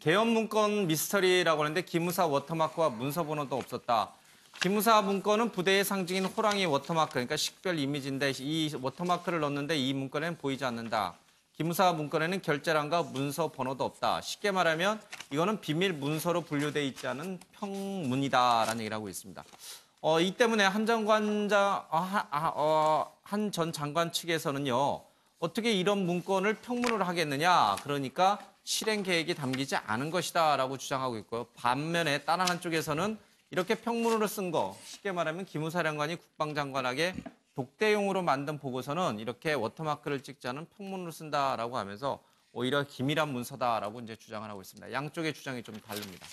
개헌 문건 미스터리라고 하는데 기무사 워터마크와 문서 번호도 없었다. 기무사 문건은 부대의 상징인 호랑이 워터마크, 그러니까 식별 이미지인데 이 워터마크를 넣었는데 이 문건에는 보이지 않는다. 기무사 문건에는 결제란과 문서 번호도 없다. 쉽게 말하면 이거는 비밀 문서로 분류돼 있지 않은 평문이다라는 얘기를 하고 있습니다. 이 때문에 한 전 장관 측에서는요. 어떻게 이런 문건을 평문으로 하겠느냐. 그러니까 실행 계획이 담기지 않은 것이다라고 주장하고 있고요. 반면에 다른 한쪽에서는 이렇게 평문으로 쓴 거, 쉽게 말하면 기무사령관이 국방장관에게 독대용으로 만든 보고서는 이렇게 워터마크를 찍지 않은 평문으로 쓴다라고 하면서 오히려 기밀한 문서다라고 이제 주장을 하고 있습니다. 양쪽의 주장이 좀 다릅니다.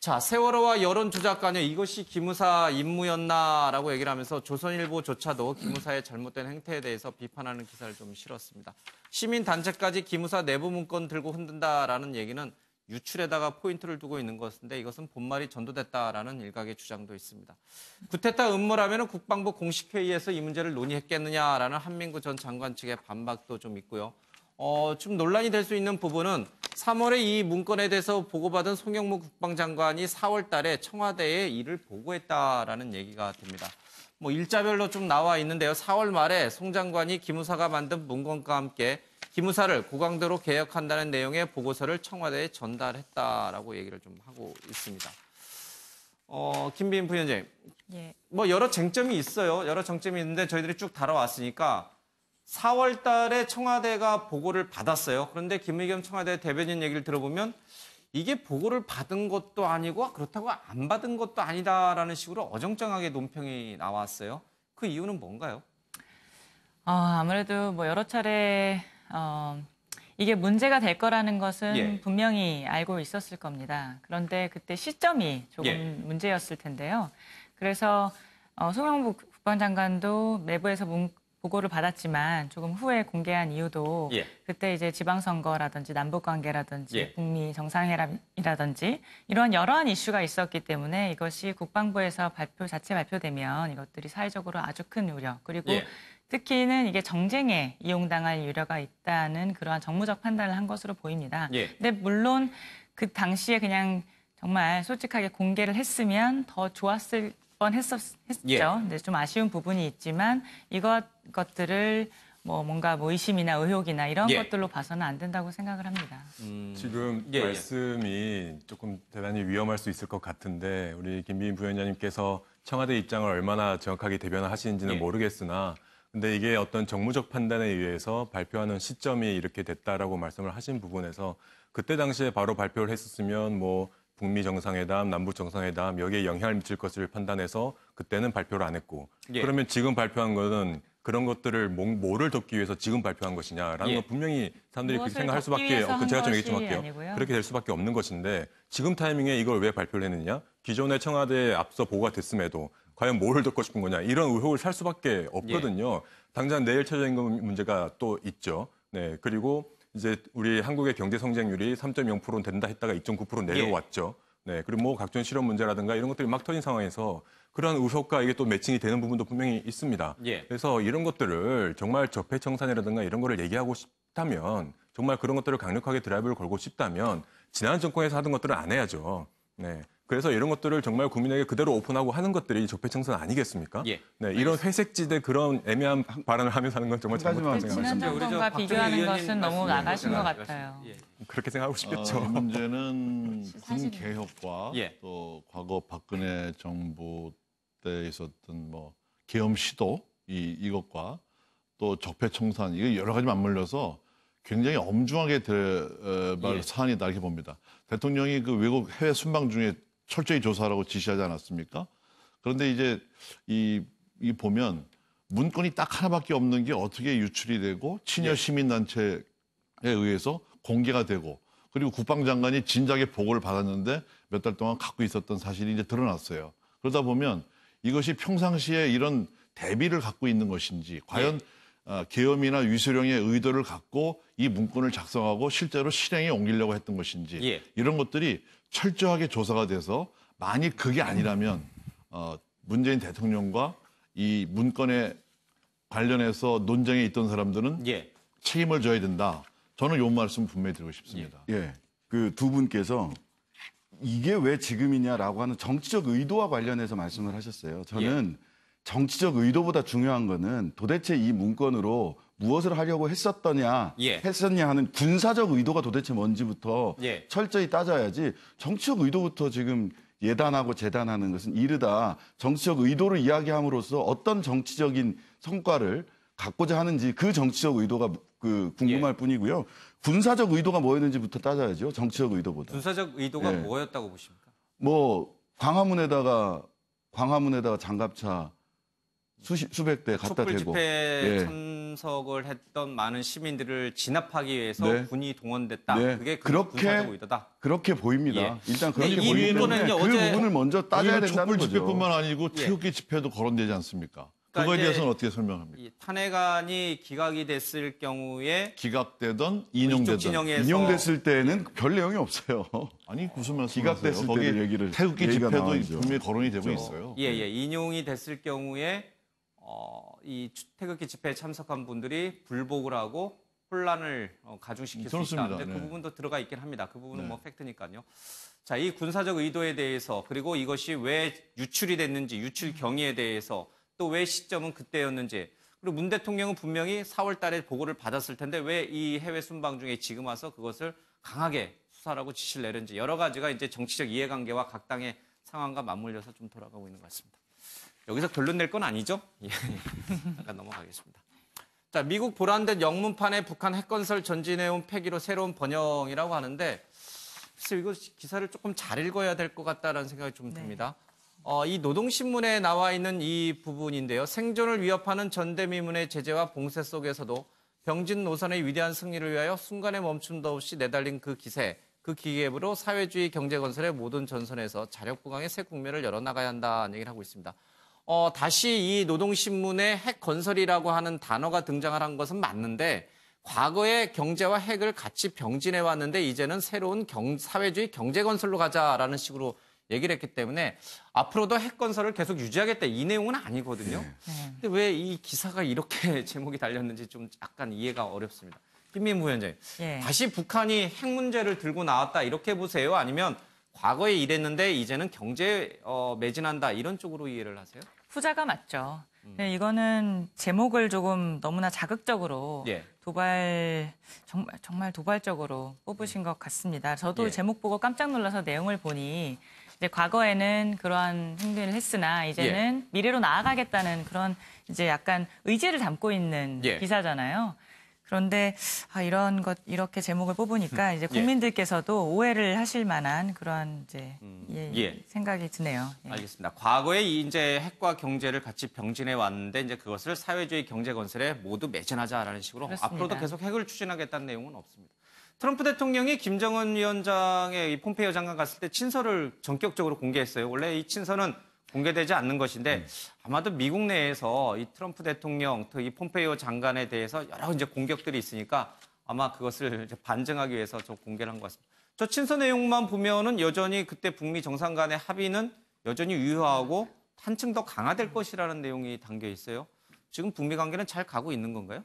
자, 세월호와 여론 조작관요 이것이 기무사 임무였나라고 얘기를 하면서 조선일보조차도 기무사의 잘못된 행태에 대해서 비판하는 기사를 좀 실었습니다. 시민단체까지 기무사 내부 문건 들고 흔든다라는 얘기는 유출에다가 포인트를 두고 있는 것인데 이것은 본말이 전도됐다라는 일각의 주장도 있습니다. 구테타 음모라면 국방부 공식회의에서 이 문제를 논의했겠느냐라는 한민구 전 장관 측의 반박도 좀 있고요. 좀 논란이 될 수 있는 부분은 3월에 이 문건에 대해서 보고받은 송영무 국방장관이 4월 달에 청와대에 이를 보고했다라는 얘기가 됩니다. 일자별로 좀 나와 있는데요. 4월 말에 송 장관이 기무사가 만든 문건과 함께 기무사를 고강도로 개혁한다는 내용의 보고서를 청와대에 전달했다라고 얘기를 좀 하고 있습니다. 김비인 부위원장님, 예. 여러 쟁점이 있어요. 여러 쟁점이 있는데 저희들이 쭉 다뤄왔으니까 4월 달에 청와대가 보고를 받았어요. 그런데 김의겸 청와대 대변인 얘기를 들어보면 이게 보고를 받은 것도 아니고 그렇다고 안 받은 것도 아니다라는 식으로 어정쩡하게 논평이 나왔어요. 그 이유는 뭔가요? 아무래도 여러 차례 이게 문제가 될 거라는 것은 예. 분명히 알고 있었을 겁니다. 그런데 그때 시점이 조금 예. 문제였을 텐데요. 그래서 송영무 국방장관도 내부에서 보고를 받았지만 조금 후에 공개한 이유도 예. 그때 이제 지방선거라든지 남북관계라든지 예. 북미 정상회담이라든지 이런 여러한 이슈가 있었기 때문에 이것이 국방부에서 자체 발표되면 이것들이 사회적으로 아주 큰 우려 그리고 예. 특히는 이게 정쟁에 이용당할 우려가 있다는 그러한 정무적 판단을 한 것으로 보입니다. 예. 근데 물론 그 당시에 그냥 정말 솔직하게 공개를 했으면 더 좋았을 했죠. 예. 근데 좀 아쉬운 부분이 있지만 이것들을 뭔가 의심이나 의혹이나 이런 예. 것들로 봐서는 안 된다고 생각을 합니다. 지금 예. 말씀이 조금 대단히 위험할 수 있을 것 같은데 우리 김비인 부위원장님께서 청와대 입장을 얼마나 정확하게 대변하시는지는 예. 모르겠으나 근데 이게 어떤 정무적 판단에 의해서 발표하는 시점이 이렇게 됐다라고 말씀을 하신 부분에서 그때 당시에 바로 발표를 했었으면 북미 정상회담, 남북 정상회담 여기에 영향을 미칠 것을 판단해서 그때는 발표를 안 했고 예. 그러면 지금 발표한 것은 그런 것들을 뭐를 덮기 위해서 지금 발표한 것이냐라는 예. 건 분명히 사람들이 그렇게 무엇을 생각할 덮기 수밖에 위해서 한 제가 좀 얘기 것이 좀 할게요. 아니고요. 그렇게 될 수밖에 없는 것인데 지금 타이밍에 이걸 왜 발표를 했느냐? 기존의 청와대에 앞서 보고가 됐음에도 과연 뭐를 덮고 싶은 거냐? 이런 의혹을 살 수밖에 없거든요. 당장 내일 최저임금 문제가 또 있죠. 네, 그리고 이제 우리 한국의 경제 성장률이 3.0%는 된다 했다가 2.9% 내려왔죠. 네, 그리고 각종 실업 문제라든가 이런 것들이 막 터진 상황에서 그런 의혹과 이게 또 매칭이 되는 부분도 분명히 있습니다. 예. 그래서 이런 것들을 정말 적폐청산이라든가 이런 거를 얘기하고 싶다면 정말 그런 것들을 강력하게 드라이브를 걸고 싶다면 지난 정권에서 하던 것들을 안 해야죠. 네. 그래서 이런 것들을 정말 국민에게 그대로 오픈하고 하는 것들이 적폐청산 아니겠습니까? 예. 네, 이런 회색지대 그런 애매한 발언을 하면서 하는 건 정말 잘못된 지난 생각입니다. 정권과 비교하는 것은 너무 나가신 것 같아요. 예. 그렇게 생각하고 싶겠죠. 문제는 군 사실은. 개혁과 예. 또 과거 박근혜 정부 때 있었던 계엄 시도 이것과 또 적폐청산 이게 여러 가지 맞물려서 굉장히 엄중하게 사안이다 이렇게 봅니다. 대통령이 그 외국 해외 순방 중에 철저히 조사하라고 지시하지 않았습니까? 그런데 이제 이 보면 문건이 딱 하나밖에 없는 게 어떻게 유출이 되고 친여 시민단체에 의해서 공개가 되고 그리고 국방장관이 진작에 보고를 받았는데 몇 달 동안 갖고 있었던 사실이 이제 드러났어요. 그러다 보면 이것이 평상시에 이런 대비를 갖고 있는 것인지 과연 계엄이나 위수령의 의도를 갖고 이 문건을 작성하고 실제로 실행에 옮기려고 했던 것인지 이런 것들이 철저하게 조사가 돼서 만약 그게 아니라면 문재인 대통령과 이 문건에 관련해서 논쟁에 있던 사람들은 책임을 져야 된다. 저는 이 말씀 분명히 드리고 싶습니다. 예. 그 두 분께서 이게 왜 지금이냐라고 하는 정치적 의도와 관련해서 말씀을 하셨어요. 저는 정치적 의도보다 중요한 거는 도대체 이 문건으로 무엇을 하려고 했었냐 하는 군사적 의도가 도대체 뭔지부터 철저히 따져야지 정치적 의도부터 지금 예단하고 재단하는 것은 이르다. 정치적 의도를 이야기함으로써 어떤 정치적인 성과를 갖고자 하는지 그 정치적 의도가 궁금할 뿐이고요. 군사적 의도가 뭐였는지부터 따져야죠. 정치적 의도보다. 군사적 의도가 뭐였다고 보십니까? 뭐 광화문에다가 장갑차 수백 대 갖다 촛불 대고 집회에 참석을 했던 많은 시민들을 진압하기 위해서 군이 동원됐다. 그게 군사적 의도다. 그렇게 보입니다. 일단 그렇게 이 보이기 때문에 문건은요, 그 어제 부분을 먼저 따져야 된다는 촛불 거죠. 집회뿐만 아니고 태극기 집회도 거론되지 않습니까? 그러니까 그거에 대해서는 어떻게 설명합니까? 이 탄핵안이 기각이 됐을 경우에 기각되던 이쪽 인용되던 진영에서 인용됐을 때는 별 내용이 없어요. 아니 무슨 말씀이세요? 기각됐을 거기 때를 얘기를 태극기 얘기가 집회도 나와야죠. 분명히 거론이 되고 있어요. 인용이 됐을 경우에 이 태극기 집회에 참석한 분들이 불복을 하고 혼란을 가중시킬 수 있다. 그렇습니다. 근데 그 부분도 들어가 있긴 합니다. 그 부분은 뭐 팩트니까요. 자, 이 군사적 의도에 대해서 그리고 이것이 왜 유출이 됐는지 유출 경위에 대해서 또 왜 시점은 그때였는지 그리고 문 대통령은 분명히 4월 달에 보고를 받았을 텐데 왜 이 해외 순방 중에 지금 와서 그것을 강하게 수사라고 지시를 내렸는지 여러 가지가 이제 정치적 이해관계와 각 당의 상황과 맞물려서 좀 돌아가고 있는 것 같습니다. 여기서 결론 낼 건 아니죠? 잠깐 넘어가겠습니다. 자, 미국 보란된 영문판의 북한 핵건설 전진해온 폐기로 새로운 번영이라고 하는데 글쎄 이거 기사를 조금 잘 읽어야 될 것 같다라는 생각이 좀 듭니다. 이 노동신문에 나와 있는 이 부분인데요. 생존을 위협하는 전대미문의 제재와 봉쇄 속에서도 병진 노선의 위대한 승리를 위하여 순간의 멈춤도 없이 내달린 그 기세, 그 기계부로 사회주의 경제건설의 모든 전선에서 자력부강의 새 국면을 열어나가야 한다는 얘기를 하고 있습니다. 다시 이 노동신문에 핵건설이라고 하는 단어가 등장을 한 것은 맞는데 과거에 경제와 핵을 같이 병진해 왔는데 이제는 새로운 사회주의 경제건설로 가자라는 식으로 얘기를 했기 때문에 앞으로도 핵건설을 계속 유지하겠다 이 내용은 아니거든요. 근데 왜 이 기사가 이렇게 제목이 달렸는지 좀 약간 이해가 어렵습니다. 김민무 위원장님, 다시 북한이 핵 문제를 들고 나왔다 이렇게 보세요? 아니면 과거에 이랬는데 이제는 경제에 매진한다 이런 쪽으로 이해를 하세요? 후자가 맞죠. 이거는 제목을 조금 너무나 자극적으로 정말 도발적으로 뽑으신 것 같습니다. 저도 제목 보고 깜짝 놀라서 내용을 보니 이제 과거에는 그러한 행동을 했으나 이제는 미래로 나아가겠다는 그런 이제 약간 의지를 담고 있는 기사잖아요. 그런데 이렇게 제목을 뽑으니까 이제 국민들께서도 오해를 하실 만한 그런 이제 생각이 드네요. 알겠습니다. 과거에 이제 핵과 경제를 같이 병진해 왔는데 이제 그것을 사회주의 경제 건설에 모두 매진하자라는 식으로 그렇습니다. 앞으로도 계속 핵을 추진하겠다는 내용은 없습니다. 트럼프 대통령이 김정은 위원장의 이 폼페이오 장관 갔을 때 친서를 전격적으로 공개했어요. 원래 이 친서는 공개되지 않는 것인데 아마도 미국 내에서 이 트럼프 대통령 또 이 폼페이오 장관에 대해서 여러 이제 공격들이 있으니까 아마 그것을 이제 반증하기 위해서 좀 공개를 한 것 같습니다. 저 친서 내용만 보면은 여전히 그때 북미 정상 간의 합의는 여전히 유효하고 한층 더 강화될 것이라는 내용이 담겨 있어요. 지금 북미 관계는 잘 가고 있는 건가요?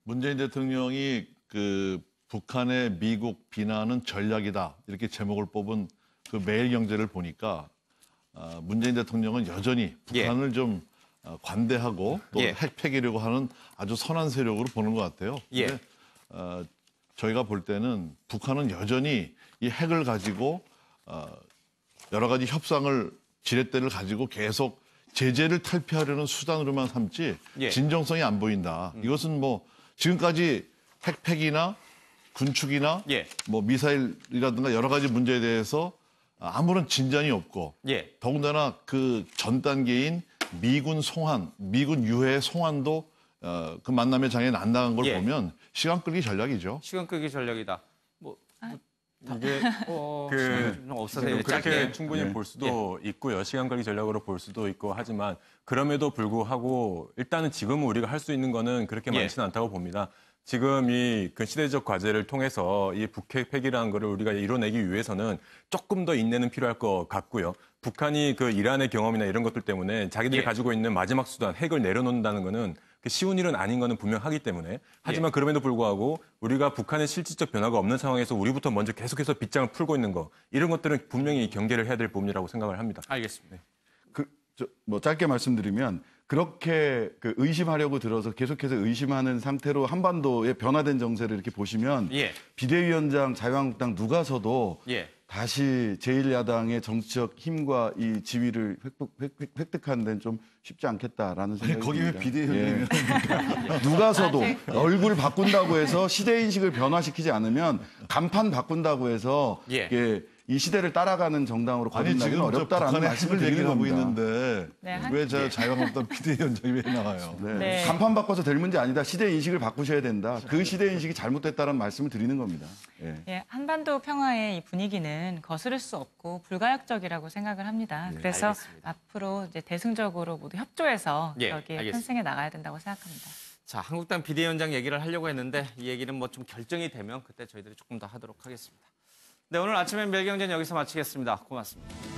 문재인 대통령이 북한의 미국 비난은 전략이다 이렇게 제목을 뽑은 그 매일경제를 보니까 문재인 대통령은 여전히 북한을 좀 관대하고 또 핵 폐기려고 하는 아주 선한 세력으로 보는 것 같아요. 근데 저희가 볼 때는 북한은 여전히 이 핵을 가지고 여러 가지 협상을 지렛대를 가지고 계속 제재를 탈피하려는 수단으로만 삼지 진정성이 안 보인다. 이것은 뭐 지금까지 핵 폐기나 군축이나 뭐 미사일이라든가 여러 가지 문제에 대해서 아무런 진전이 없고 더군다나 그 전 단계인 미군 송환, 미군 유해 송환도 그 만남의 장에 안 나간 걸 보면 시간 끌기 전략이죠. 시간 끌기 전략이다. 이게 좀 없어서 그렇게 짧게. 충분히 볼 수도 있고요. 시간 끌기 전략으로 볼 수도 있고 하지만 그럼에도 불구하고 일단은 지금은 우리가 할 수 있는 거는 그렇게 많지는 않다고 봅니다. 지금 이 그 시대적 과제를 통해서 이 북핵 폐기라는 거를 우리가 이뤄내기 위해서는 조금 더 인내는 필요할 것 같고요. 북한이 그 이란의 경험이나 이런 것들 때문에 자기들이 가지고 있는 마지막 수단 핵을 내려놓는다는 거는 쉬운 일은 아닌 거는 분명하기 때문에 하지만 그럼에도 불구하고 우리가 북한의 실질적 변화가 없는 상황에서 우리부터 먼저 계속해서 빗장을 풀고 있는 거 이런 것들은 분명히 경계를 해야 될 부분이라고 생각을 합니다. 알겠습니다. 뭐 짧게 말씀드리면 그렇게 그 의심하려고 들어서 계속해서 의심하는 상태로 한반도의 변화된 정세를 이렇게 보시면 예. 비대위원장 자유한국당 누가 서도 예. 다시 제1야당의 정치적 힘과 이 지위를 획득하는 데는 좀 쉽지 않겠다라는 생각이 거기 왜 듭니다. 비대위원장이면 예. 누가 서도 얼굴 바꾼다고 해서 시대인식을 변화시키지 않으면 간판 바꾼다고 해서 예. 이게 이 시대를 따라가는 정당으로 아니 거듭나기는 지금 어렵다라는 북한의 말씀을 핵을 드리는 얘기하고 겁니다. 있는데 네, 왜 저 자유한국당 비대위원장이 왜 나와요? 네. 네. 간판 바꿔서 될 문제 아니다. 시대 인식을 바꾸셔야 된다. 그 시대 인식이 잘못됐다는 말씀을 드리는 겁니다. 예. 예, 한반도 평화의 이 분위기는 거스를 수 없고 불가역적이라고 생각을 합니다. 그래서 알겠습니다. 앞으로 이제 대승적으로 모두 협조해서 예, 여기에 알겠습니다. 편승해 나가야 된다고 생각합니다. 자, 한국당 비대위원장 얘기를 하려고 했는데 이 얘기는 뭐 좀 결정이 되면 그때 저희들이 조금 더 하도록 하겠습니다. 네, 오늘 아침엔 멜경제는 여기서 마치겠습니다. 고맙습니다.